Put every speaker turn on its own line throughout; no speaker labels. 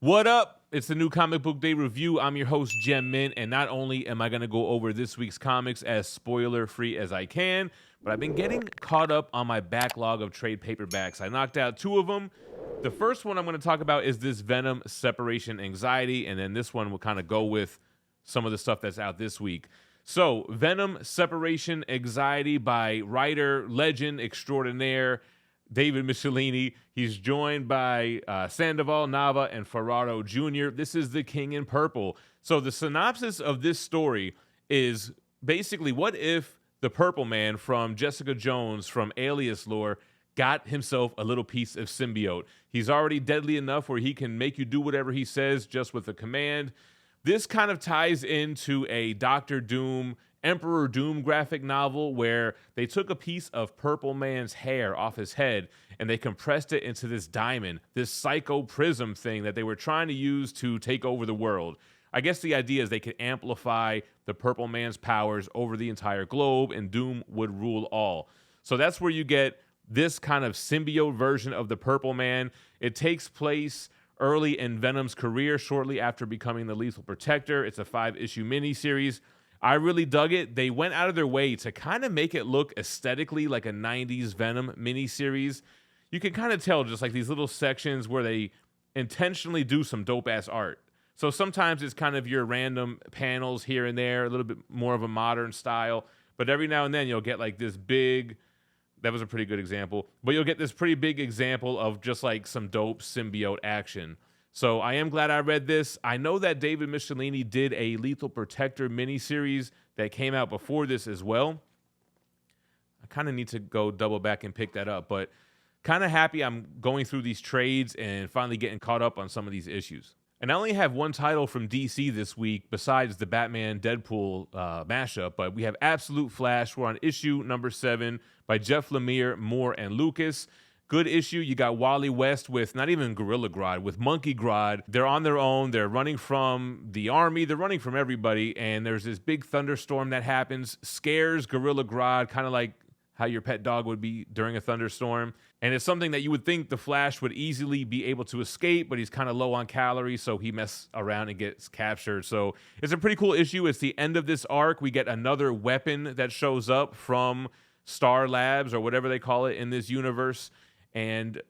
What up? It's the new comic book day review. I'm your host, GemMint, and not only am I going to go over this week's comics as spoiler-free as I can, but I've been getting caught up on my backlog of trade paperbacks. I knocked out 2 of them. The first one I'm going to talk about is this Venom Separation Anxiety, and then this one will kind of go with some of the stuff that's out this week. So, Venom Separation Anxiety by writer, legend extraordinaire, David Michelinie. He's joined by Sandoval, Nava, and Ferraro Jr. This is the King in Purple. So the synopsis of this story is basically, what if the Purple Man from Jessica Jones from Alias lore got himself a little piece of symbiote? He's already deadly enough where he can make you do whatever he says just with a command. This kind of ties into a Doctor Doom, Emperor Doom graphic novel where they took a piece of Purple Man's hair off his head and they compressed it into this diamond, this psycho prism thing that they were trying to use to take over the world. I guess the idea is they could amplify the Purple Man's powers over the entire globe and Doom would rule all. So that's where you get this kind of symbiote version of the Purple Man. It takes place early in Venom's career, shortly after becoming the Lethal Protector. It's a 5-issue miniseries. I really dug it. They went out of their way to kind of make it look aesthetically like a 90s Venom miniseries. You can kind of tell just like these little sections where they intentionally do some dope-ass art. So sometimes it's kind of your random panels here and there, a little bit more of a modern style. But every now and then you'll get like this big, that was a pretty good example, but you'll get this pretty big example of just like some dope symbiote action. So I am glad I read this. I know that David Michelinie did a Lethal Protector miniseries that came out before this as well. I kind of need to go double back and pick that up, but kind of happy I'm going through these trades and finally getting caught up on some of these issues. And I only have one title from DC this week besides the Batman Deadpool mashup, but we have Absolute Flash. We're on issue number 7 by Jeff Lemire, Moore, and Lucas. Good issue. You got Wally West with not even Gorilla Grodd, with Monkey Grodd. They're on their own. They're running from the army. They're running from everybody. And there's this big thunderstorm that happens, scares Gorilla Grodd, kind of like how your pet dog would be during a thunderstorm. And it's something that you would think the Flash would easily be able to escape, but he's kind of low on calories, so he messes around and gets captured. So it's a pretty cool issue. It's the end of this arc. We get another weapon that shows up from Star Labs or whatever they call it in this universe, and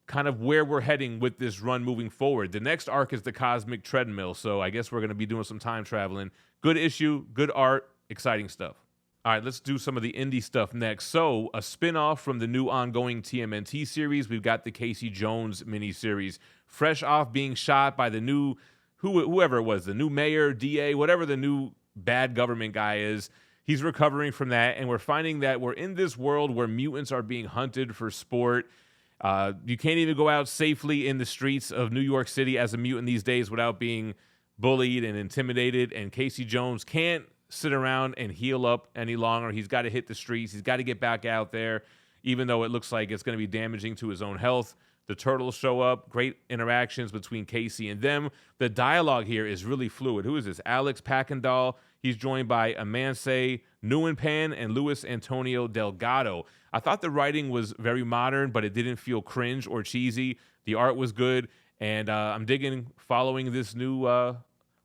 kind of where we're heading with this run moving forward. The next arc is the Cosmic Treadmill, so I guess we're going to be doing some time traveling. Good issue, good art, exciting stuff. All right, let's do some of the indie stuff next. So, a spin-off from the new ongoing TMNT series, we've got the Casey Jones miniseries. Fresh off being shot by the new, whoever it was, the new mayor, DA, whatever the new bad government guy is, he's recovering from that, and we're finding that we're in this world where mutants are being hunted for sport. You can't even go out safely in the streets of New York City as a mutant these days without being bullied and intimidated, and Casey Jones can't sit around and heal up any longer. He's got to hit the streets. He's got to get back out there, even though it looks like it's going to be damaging to his own health. The Turtles show up. Great interactions between Casey and them. The dialogue here is really fluid. Who is this? Alex Packendall. He's joined by Amance Nguyenpan and Luis Antonio Delgado. I thought the writing was very modern, but it didn't feel cringe or cheesy. The art was good, and I'm digging following this new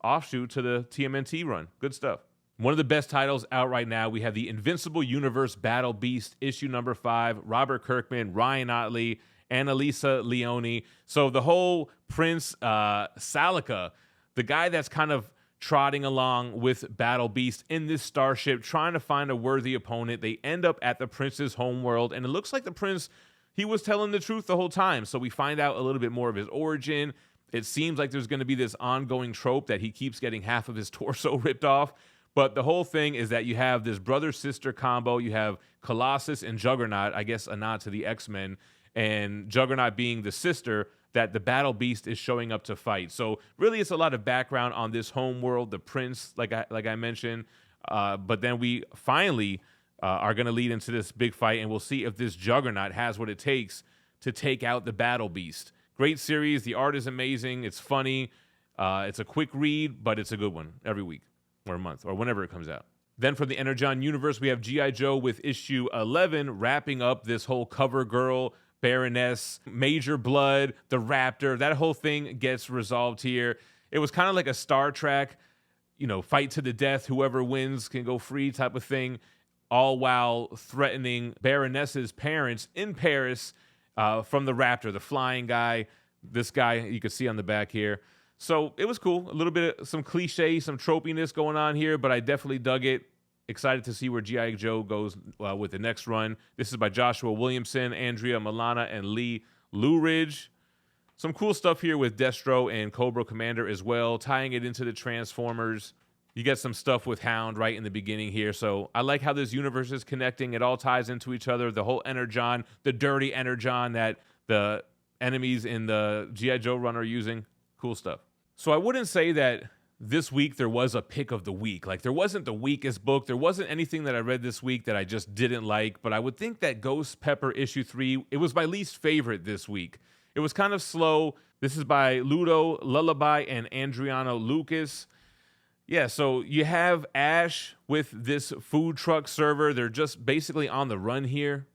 offshoot to the TMNT run. Good stuff. One of the best titles out right now, we have the Invincible Universe Battle Beast, issue number 5, Robert Kirkman, Ryan Ottley, Annalisa Leone. So the whole Prince Salika, the guy that's kind of trotting along with Battle Beast in this starship, trying to find a worthy opponent. They end up at the prince's homeworld, and it looks like the prince, he was telling the truth the whole time. So we find out a little bit more of his origin. It seems like there's going to be this ongoing trope that he keeps getting half of his torso ripped off. But the whole thing is that you have this brother-sister combo. You have Colossus and Juggernaut, I guess a nod to the X-Men, and Juggernaut being the sister that the Battle Beast is showing up to fight. So really it's a lot of background on this home world, the prince, like I mentioned. But then we finally are going to lead into this big fight, and we'll see if this Juggernaut has what it takes to take out the Battle Beast. Great series. The art is amazing. It's funny. It's a quick read, but it's a good one every week. Or a month, or whenever it comes out. Then from the Energon universe, we have G.I. Joe with issue 11, wrapping up this whole cover girl Baroness, Major Blood, the Raptor. That whole thing gets resolved here. It was kind of like a Star Trek, fight to the death, whoever wins can go free type of thing, all while threatening Baroness's parents in Paris from the Raptor, the flying guy. This guy you can see on the back here. So it was cool. A little bit of some cliche, some tropiness going on here, but I definitely dug it. Excited to see where G.I. Joe goes with the next run. This is by Joshua Williamson, Andrea Milana, and Lee Luridge. Some cool stuff here with Destro and Cobra Commander as well, tying it into the Transformers. You get some stuff with Hound right in the beginning here. So I like how this universe is connecting. It all ties into each other. The whole Energon, the dirty Energon that the enemies in the G.I. Joe run are using. Cool stuff. So I wouldn't say that this week there was a pick of the week. Like, there wasn't the weakest book. There wasn't anything that I read this week that I just didn't like. But I would think that Ghost Pepper issue 3, it was my least favorite this week. It was kind of slow. This is by Ludo Lullaby and Andriano Lucas. Yeah, so you have Ash with this food truck server. They're just basically on the run here.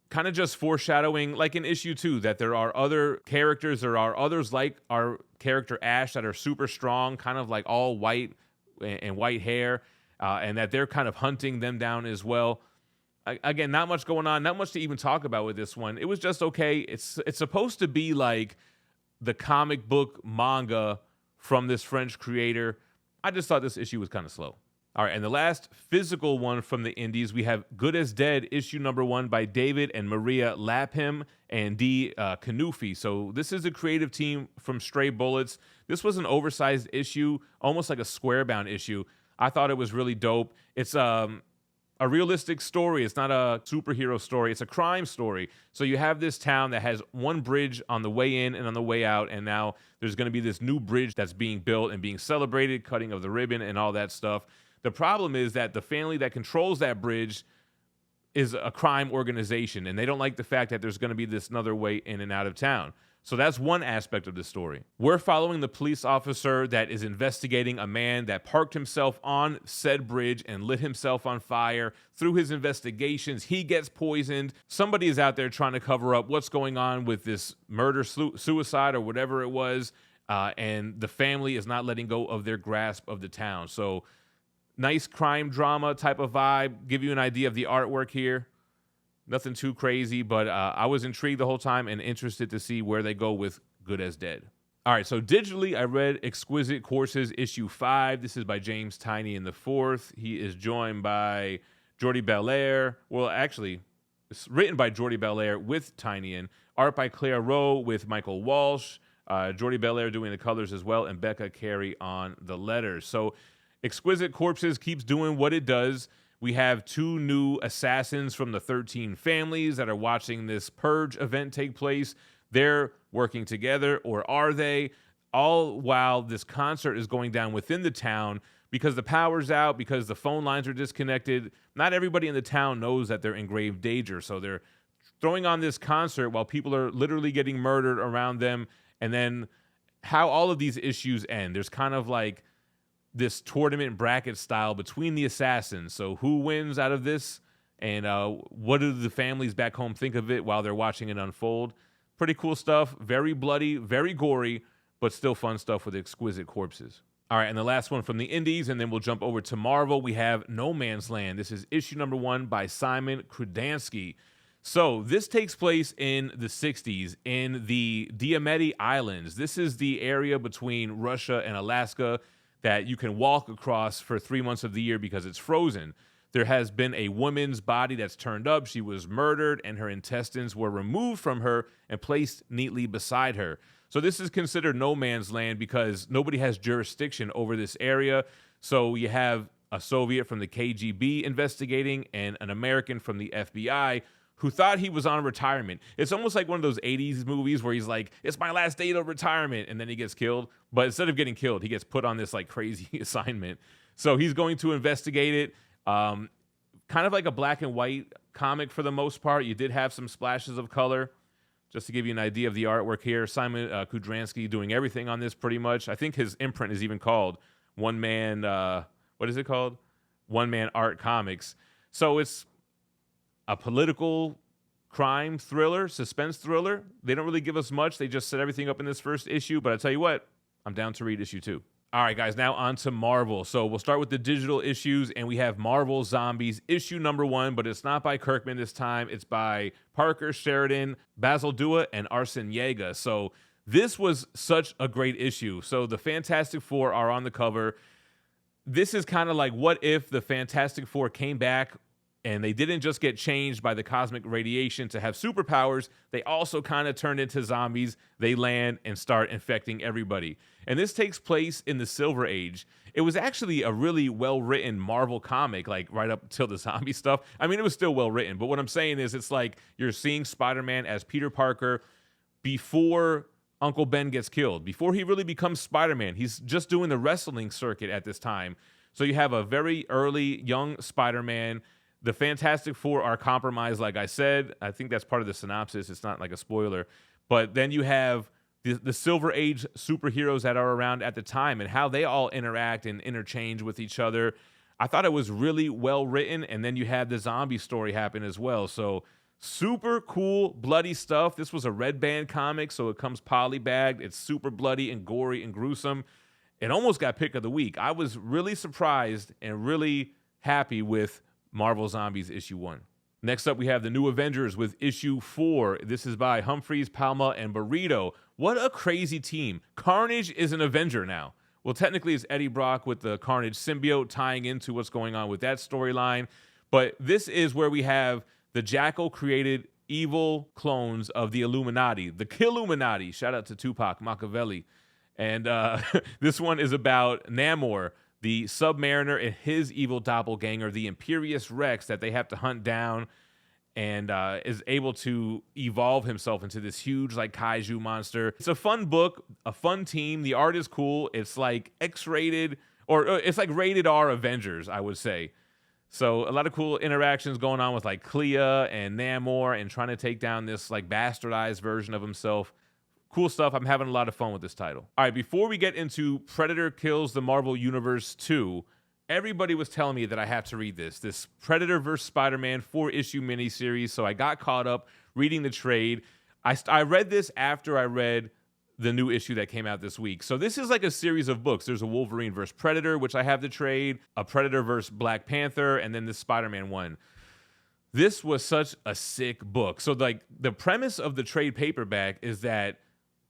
Kind of just foreshadowing, like in issue 2, that there are other characters. There are others like our character Ash that are super strong, kind of like all white and white hair, and that they're kind of hunting them down as well. Again, not much going on, not much to even talk about with this one. It was just okay. It's supposed to be like the comic book manga from this French creator. I just thought this issue was kind of slow. All right, and the last physical one from the indies, we have Good as Dead, issue number 1 by David and Maria Lapham and D. Canufi. So this is a creative team from Stray Bullets. This was an oversized issue, almost like a square-bound issue. I thought it was really dope. It's a realistic story. It's not a superhero story. It's a crime story. So you have this town that has one bridge on the way in and on the way out, and now there's going to be this new bridge that's being built and being celebrated, cutting of the ribbon and all that stuff. The problem is that the family that controls that bridge is a crime organization, and they don't like the fact that there's going to be this another way in and out of town. So that's one aspect of the story. We're following the police officer that is investigating a man that parked himself on said bridge and lit himself on fire. Through his investigations, he gets poisoned. Somebody is out there trying to cover up what's going on with this murder, suicide, or whatever it was, and the family is not letting go of their grasp of the town. So nice crime drama type of vibe. Give you an idea of the artwork here. Nothing too crazy, but I was intrigued the whole time and interested to see where they go with Good as Dead. All right, so digitally, I read Exquisite Courses issue 5. This is by James Tynion in the 4th. He is joined by Jordi Belair. Well, actually, it's written by Jordi Belair with Tynion. Art by Claire Rowe with Michael Walsh. Jordi Belair doing the colors as well, and Becca Carey on the letters. So Exquisite Corpses keeps doing what it does. We have 2 new assassins from the 13 families that are watching this purge event take place. They're working together, or are they? All while this concert is going down within the town because the power's out, because the phone lines are disconnected. Not everybody in the town knows that they're in grave danger, so they're throwing on this concert while people are literally getting murdered around them. And then how all of these issues end. There's kind of like this tournament bracket style between the assassins. So who wins out of this, and what do the families back home think of it while they're watching it unfold? Pretty cool stuff. Very bloody, very gory, but still fun stuff with Exquisite Corpses. All right, and the last one from the indies, and then we'll jump over to Marvel. We have No Man's Land. This is issue number 1 by Simon Krudansky. So this takes place in the 60s in the Diomede Islands. This is the area between Russia and Alaska that you can walk across for 3 months of the year because it's frozen. There has been a woman's body that's turned up. She was murdered, and her intestines were removed from her and placed neatly beside her. So this is considered no man's land because nobody has jurisdiction over this area. So you have a Soviet from the KGB investigating and an American from the FBI who thought he was on retirement. It's almost like one of those 80s movies where he's like, it's my last day of retirement, and then he gets killed. But instead of getting killed, he gets put on this like crazy assignment. So he's going to investigate it. Kind of like a black and white comic for the most part. You did have some splashes of color. Just to give you an idea of the artwork here, Simon Kudranski doing everything on this pretty much. I think his imprint is even called One Man, what is it called? One Man Art Comics. So it's a political crime thriller, suspense thriller. They don't really give us much. They just set everything up in this first issue, but I tell you what, I'm down to read issue 2. All right, guys, now on to Marvel. So we'll start with the digital issues, and we have Marvel Zombies issue number 1, but it's not by Kirkman this time. It's by Parker Sheridan, Basil Dua, and Arsene Yeager. So this was such a great issue. So the Fantastic Four are on the cover. This is kind of like, what if the Fantastic Four came back and they didn't just get changed by the cosmic radiation to have superpowers, they also kind of turned into zombies. They land and start infecting everybody. And this takes place in the Silver Age. It was actually a really well-written Marvel comic, like right up till the zombie stuff. I mean, it was still well-written, but what I'm saying is it's like you're seeing Spider-Man as Peter Parker before Uncle Ben gets killed, before he really becomes Spider-Man. He's just doing the wrestling circuit at this time. So you have a very early young Spider-Man. The Fantastic Four are compromised, like I said. I think that's part of the synopsis. It's not like a spoiler. But then you have the Silver Age superheroes that are around at the time and how they all interact and interchange with each other. I thought it was really well written. And then you had the zombie story happen as well. So super cool, bloody stuff. This was a Red Band comic, so it comes polybagged. It's super bloody and gory and gruesome. It almost got pick of the week. I was really surprised and really happy with Marvel Zombies issue 1. Next up, we have the New Avengers with issue 4. This is by Humphreys, Palma, and Burrito. What a crazy team. Carnage is an Avenger now. Well, technically, it's Eddie Brock with the Carnage symbiote tying into what's going on with that storyline. But this is where we have the Jackal created evil clones of the Illuminati, the Killuminati. Shout out to Tupac Machiavelli. And this one is about Namor, the Submariner, and his evil doppelganger, the Imperious Rex, that they have to hunt down, and is able to evolve himself into this huge like kaiju monster. It's a fun book, a fun team. The art is cool. It's like X-rated, or it's like rated R Avengers, I would say. So a lot of cool interactions going on with like Clea and Namor and trying to take down this like bastardized version of himself. Cool stuff. I'm having a lot of fun with this title. All right, before we get into Predator Kills the Marvel Universe 2, everybody was telling me that I have to read this Predator vs. Spider-Man 4-issue miniseries. So I got caught up reading the trade. I read this after I read the new issue that came out this week. So this is like a series of books. There's a Wolverine vs. Predator, which I have the trade, a Predator vs. Black Panther, and then this Spider-Man one. This was such a sick book. So like the premise of the trade paperback is that,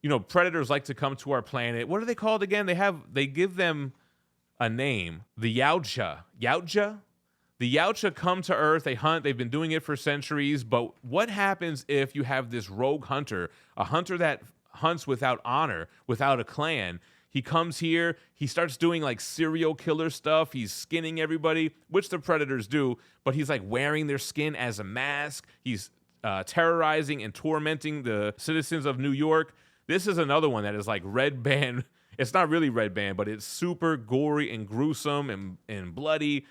you know, predators like to come to our planet. What are they called again? They give them a name. The Yautja. Yautja? The Yautja come to Earth. They hunt. They've been doing it for centuries. But what happens if you have this rogue hunter, a hunter that hunts without honor, without a clan? He comes here. He starts doing like serial killer stuff. He's skinning everybody, which the predators do. But he's like wearing their skin as a mask. He's terrorizing and tormenting the citizens of New York. This is another one that is like Red Band. It's not really Red Band, but it's super gory and gruesome and bloody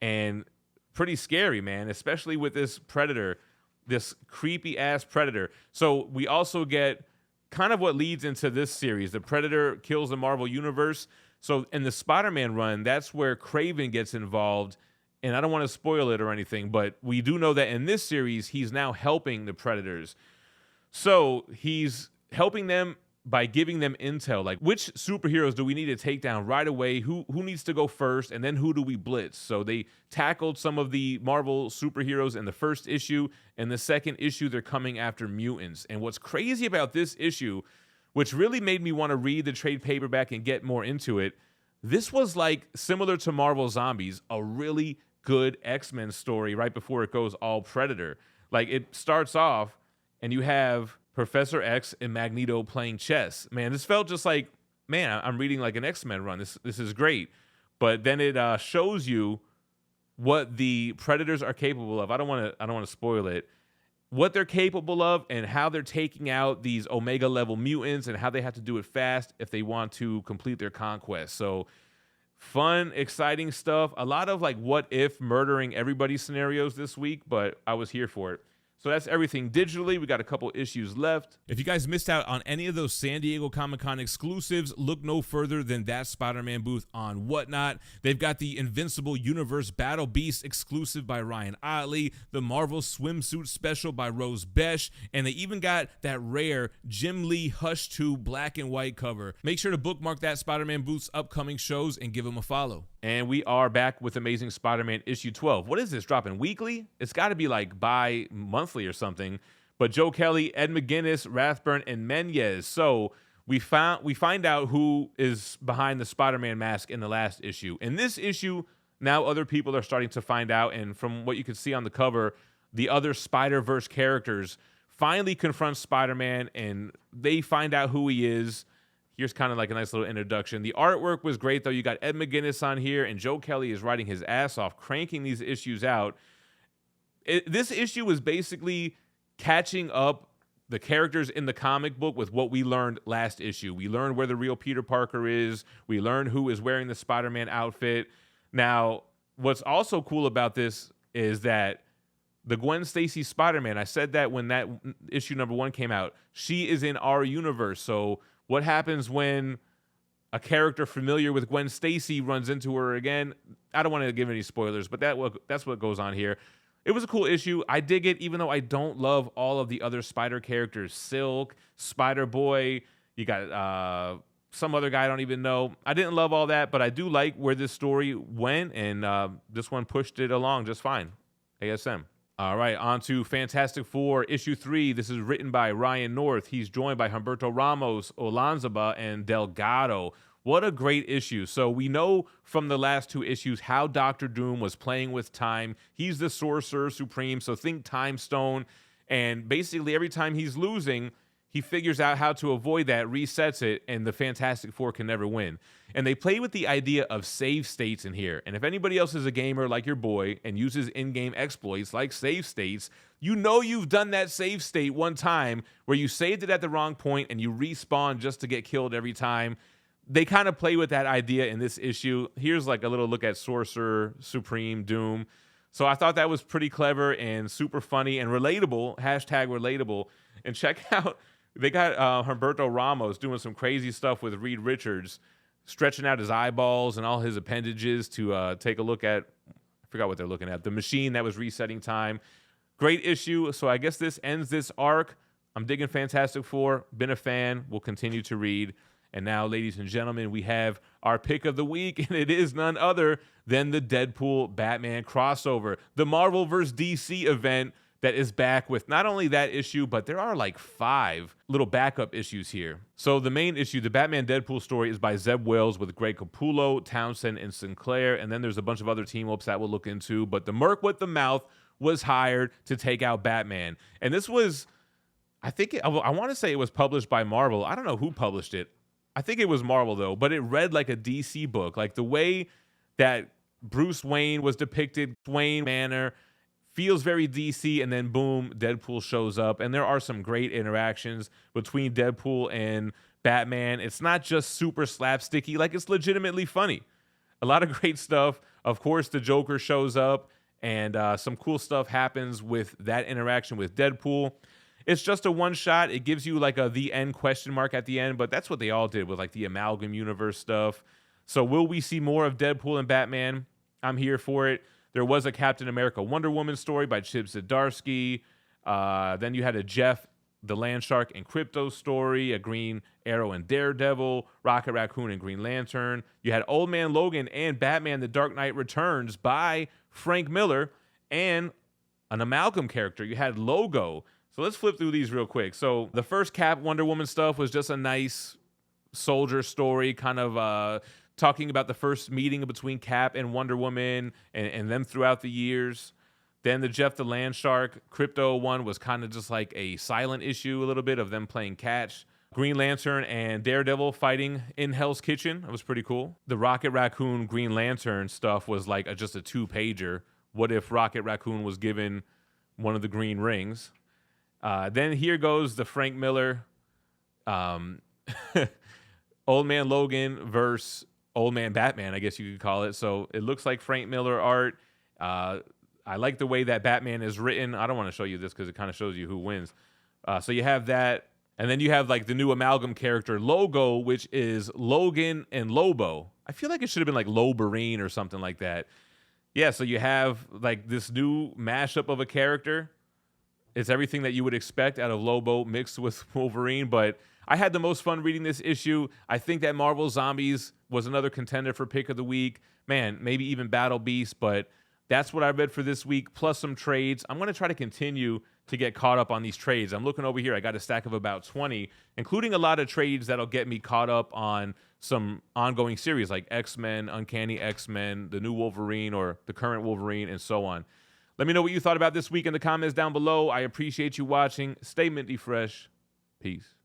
and pretty scary, man, especially with this predator, this creepy ass predator. So we also get kind of what leads into this series. The Predator Kills the Marvel Universe. So in the Spider-Man run, that's where Kraven gets involved. And I don't want to spoil it or anything, but we do know that in this series, he's now helping the Predators. So he's helping them by giving them intel, like which superheroes do we need to take down right away? Who needs to go first? And then who do we blitz? So they tackled some of the Marvel superheroes in the first issue. In the second issue, they're coming after mutants. And what's crazy about this issue, which really made me want to read the trade paperback and get more into it, this was like similar to Marvel Zombies, a really good X-Men story right before it goes all Predator. Like it starts off and you have Professor X and Magneto playing chess. Man, this felt just like, man, I'm reading like an X-Men run. This is great. But then it shows you what the Predators are capable of. I don't want to spoil it. What they're capable of and how they're taking out these Omega level mutants and how they have to do it fast if they want to complete their conquest. So fun, exciting stuff. A lot of like what if murdering everybody scenarios this week, but I was here for it. So that's everything digitally. We got a couple issues left.
If you guys missed out on any of those San Diego Comic-Con exclusives, look no further than That Spider-Man booth on Whatnot. They've got the Invincible Universe Battle Beast exclusive by Ryan Otley, the Marvel Swimsuit Special by Rose Besh, and they even got that rare Jim Lee Hush 2 black and white cover. Make sure to bookmark That Spider-Man booth's upcoming shows and give them a follow.
And we are back with Amazing Spider-Man issue 12. What is this, dropping weekly? It's got to be like bi-monthly or something. But Joe Kelly, Ed McGuinness, Rathburn, and Menez. So we find out who is behind the Spider-Man mask in the last issue. In this issue, now other people are starting to find out. And from what you can see on the cover, the other Spider-Verse characters finally confront Spider-Man, and they find out who he is. Here's kind of like a nice little introduction. The artwork was great, though. You got Ed McGuinness on here, and Joe Kelly is writing his ass off, cranking these issues out. This issue was basically catching up the characters in the comic book with what we learned last issue. We learned where the real Peter Parker is. We learned who is wearing the Spider-Man outfit. Now, what's also cool about this is that the Gwen Stacy Spider-Man, I said that when that issue number 1 came out, she is in our universe. So what happens when a character familiar with Gwen Stacy runs into her again? I don't want to give any spoilers, but that's what goes on here. It was a cool issue. I dig it, even though I don't love all of the other Spider characters. Silk, Spider-Boy, you got some other guy I don't even know. I didn't love all that, but I do like where this story went, and this one pushed it along just fine. ASM. All right, on to Fantastic Four, issue 3. This is written by Ryan North. He's joined by Humberto Ramos, Olanzaba, and Delgado. What a great issue. So we know from the last 2 issues how Doctor Doom was playing with time. He's the Sorcerer Supreme, so think Time Stone. And basically every time he's losing, he figures out how to avoid that, resets it, and the Fantastic Four can never win. And they play with the idea of save states in here. And if anybody else is a gamer like your boy and uses in-game exploits like save states, you know you've done that save state one time where you saved it at the wrong point and you respawn just to get killed every time. They kind of play with that idea in this issue. Here's like a little look at Sorcerer Supreme Doom. So I thought that was pretty clever and super funny and relatable, #relatable. And check out, they got Humberto Ramos doing some crazy stuff with Reed Richards, stretching out his eyeballs and all his appendages to take a look at, I forgot what they're looking at, the machine that was resetting time. Great issue. So I guess this ends this arc. I'm digging Fantastic Four. Been a fan. We'll continue to read. And now, ladies and gentlemen, we have our pick of the week, and it is none other than the Deadpool Batman crossover, the Marvel vs. DC event that is back with not only that issue, but there are like 5 little backup issues here. So the main issue, the Batman Deadpool story, is by Zeb Wells with Greg Capullo, Townsend, and Sinclair. And then there's a bunch of other team-ups that we'll look into. But the Merc with the Mouth was hired to take out Batman. And this was, I want to say it was published by Marvel. I don't know who published it. I think it was Marvel, though, but it read like a DC book. Like the way that Bruce Wayne was depicted, Wayne Manor, feels very DC, and then boom, Deadpool shows up. And there are some great interactions between Deadpool and Batman. It's not just super slapsticky, like it's legitimately funny. A lot of great stuff. Of course, the Joker shows up, and some cool stuff happens with that interaction with Deadpool. It's just a one-shot. It gives you like a the end question mark at the end, but that's what they all did with like the Amalgam Universe stuff. So will we see more of Deadpool and Batman? I'm here for it. There was a Captain America Wonder Woman story by Chip Zdarsky. Then you had a Jeff the Land Shark and Crypto story, a Green Arrow and Daredevil, Rocket Raccoon and Green Lantern. You had Old Man Logan and Batman The Dark Knight Returns by Frank Miller, and an Amalgam character. You had Logo. So let's flip through these real quick. So the first Cap Wonder Woman stuff was just a nice soldier story, kind of talking about the first meeting between Cap and Wonder Woman and them throughout the years. Then the Jeff the Land Shark Crypto one was kind of just like a silent issue, a little bit of them playing catch. Green Lantern and Daredevil fighting in Hell's Kitchen. That was pretty cool. The Rocket Raccoon Green Lantern stuff was like just a 2-pager. What if Rocket Raccoon was given one of the green rings? Then here goes the Frank Miller Old Man Logan versus Old Man Batman, I guess you could call it. So it looks like Frank Miller art. I like the way that Batman is written. I don't want to show you this because it kind of shows you who wins. So you have that. And then you have like the new amalgam character logo, which is Logan and Lobo. I feel like it should have been like Loberine or something like that. Yeah, so you have like this new mashup of a character. It's everything that you would expect out of Lobo mixed with Wolverine, but I had the most fun reading this issue. I think that Marvel Zombies was another contender for pick of the week. Man, maybe even Battle Beast, but that's what I read for this week, plus some trades. I'm going to try to continue to get caught up on these trades. I'm looking over here. I got a stack of about 20, including a lot of trades that'll get me caught up on some ongoing series like X-Men, Uncanny X-Men, the new Wolverine or the current Wolverine, and so on. Let me know what you thought about this week in the comments down below. I appreciate you watching. Stay minty fresh. Peace.